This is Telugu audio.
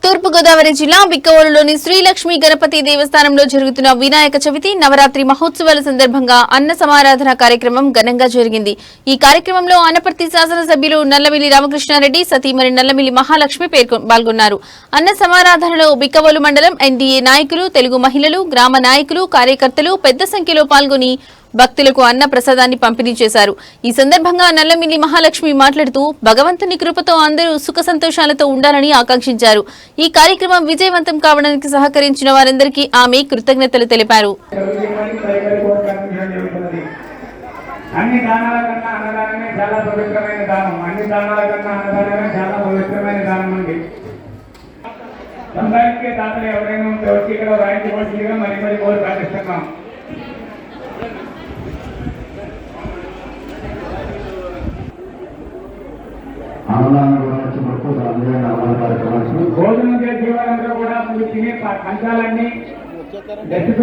తూర్పు గోదావరి జిల్లా బిక్కవోలులోని శ్రీలక్ష్మి గణపతి దేవస్థానంలో జరుగుతున్న వినాయక చవితి నవరాత్రి మహోత్సవాల సందర్భంగా అన్న సమారాధన కార్యక్రమం ఘనంగా జరిగింది। ఈ కార్యక్రమంలో ఆనపర్తి శాసనసభ్యులు నల్లమిల్లి రామకృష్ణారెడ్డి సతీమణి నల్లమిల్లి మహాలక్ష్మి పాల్గొన్నారు। అన్న సమారాధనలో బిక్కవోలు మండలం ఎన్డీఏ నాయకులు, తెలుగు మహిళలు, గ్రామ నాయకులు, కార్యకర్తలు పెద్ద సంఖ్యలో పాల్గొని భక్తులకు అన్న ప్రసాదాన్ని పంపిణీ చేశారు। ఈ సందర్భంగా నల్లమిల్లి మహాలక్ష్మి మాట్లాడుతూ భగవంతుని కృపతో అందరూ సుఖ సంతోషాలతో ఉండాలని ఆకాంక్షించారు। ఈ కార్యక్రమం విజయవంతం కావడానికి సహకరించిన వారందరికీ ఆమె కృతజ్ఞతలు తెలిపారు। అన్ని దానాల కన్నా అన్నదానమే చాలా పవిత్రమైన దానం। అన్ని దానాల కన్నా అన్నదానమే చాలా పవిత్రమైన దానం అండి। సందానికే దాతలు ఎవరైనా ఉంటే వచ్చి ఇక్కడ రాయించవలసిందిగా మరి మరి కోరి ప్రార్థిస్తున్నాం। భోజనం చేసే వారందరూ కూడా తినే కంచాలన్నీ